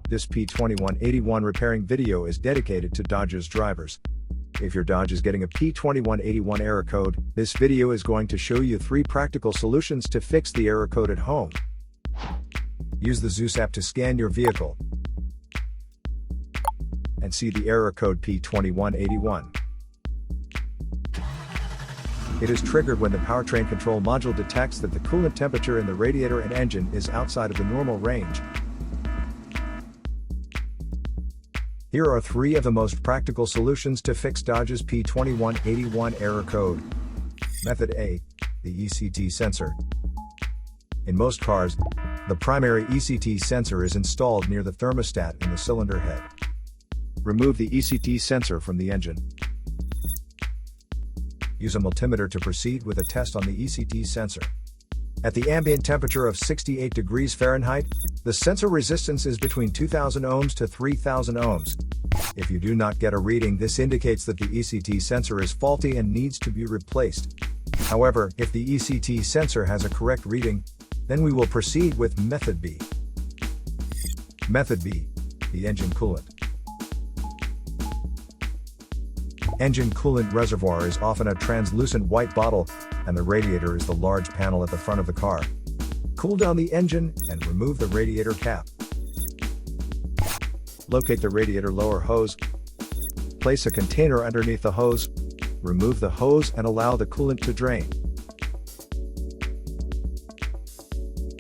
This P2181 repairing video is dedicated to Dodge's drivers. If your Dodge is getting a P2181 error code, this video is going to show you 3 practical solutions to fix the error code at home. Use the Zeus app to scan your vehicle and see the error code P2181. It is triggered when the powertrain control module detects that the coolant temperature in the radiator and engine is outside of the normal range. Here are 3 of the most practical solutions to fix Dodge's P2181 error code. Method A. The ECT sensor. In most cars, the primary ECT sensor is installed near the thermostat in the cylinder head. Remove the ECT sensor from the engine. Use a multimeter to proceed with a test on the ECT sensor. At the ambient temperature of 68 degrees Fahrenheit, the sensor resistance is between 2000 ohms to 3000 ohms. If you do not get a reading, this indicates that the ECT sensor is faulty and needs to be replaced. However, if the ECT sensor has a correct reading, then we will proceed with Method B. Method B. The engine coolant. Engine coolant reservoir is often a translucent white bottle, and the radiator is the large panel at the front of the car. Cool down the engine and remove the radiator cap. Locate the radiator lower hose. Place a container underneath the hose. Remove the hose and allow the coolant to drain.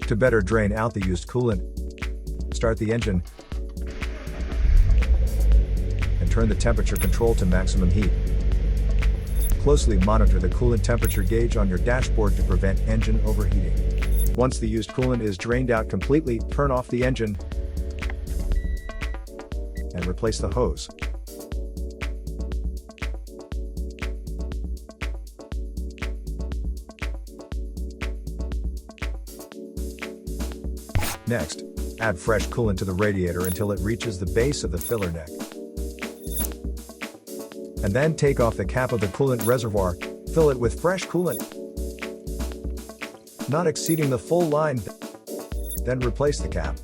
To better drain out the used coolant, start the engine and turn the temperature control to maximum heat. Closely monitor the coolant temperature gauge on your dashboard to prevent engine overheating. Once the used coolant is drained out completely, turn off the engine and replace the hose. Next, add fresh coolant to the radiator until it reaches the base of the filler neck. And then take off the cap of the coolant reservoir, fill it with fresh coolant, not exceeding the full line, then replace the cap.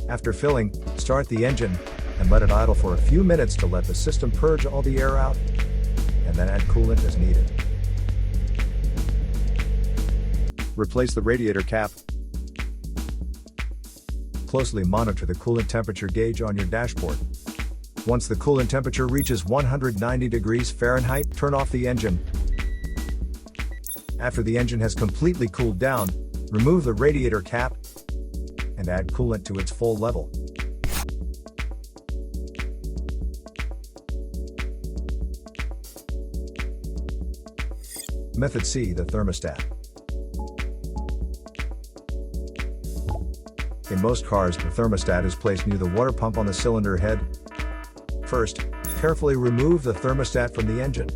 After filling, start the engine, and let it idle for a few minutes to let the system purge all the air out, and then add coolant as needed. Replace the radiator cap. Closely monitor the coolant temperature gauge on your dashboard. Once the coolant temperature reaches 190 degrees Fahrenheit, turn off the engine. After the engine has completely cooled down, remove the radiator cap and add coolant to its full level. Method C. The thermostat. In most cars, the thermostat is placed near the water pump on the cylinder head. First, carefully remove the thermostat from the engine.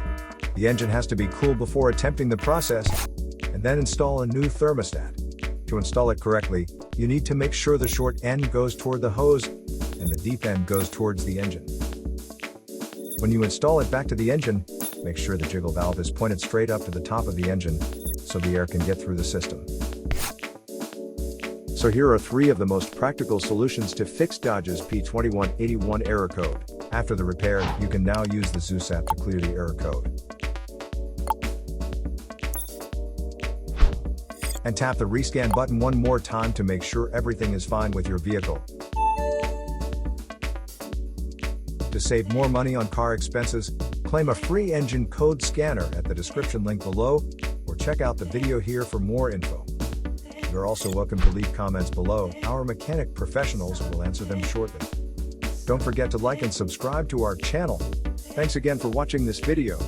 The engine has to be cool before attempting the process, and then install a new thermostat. To install it correctly, you need to make sure the short end goes toward the hose, and the deep end goes towards the engine. When you install it back to the engine, make sure the jiggle valve is pointed straight up to the top of the engine, so the air can get through the system. So here are 3 of the most practical solutions to fix Dodge's P2181 error code. After the repair, you can now use the Zeus app to clear the error code. And tap the rescan button one more time to make sure everything is fine with your vehicle. To save more money on car expenses, claim a free engine code scanner at the description link below, or check out the video here for more info. You're also welcome to leave comments below. Our mechanic professionals will answer them shortly. Don't forget to like and subscribe to our channel. Thanks again for watching this video.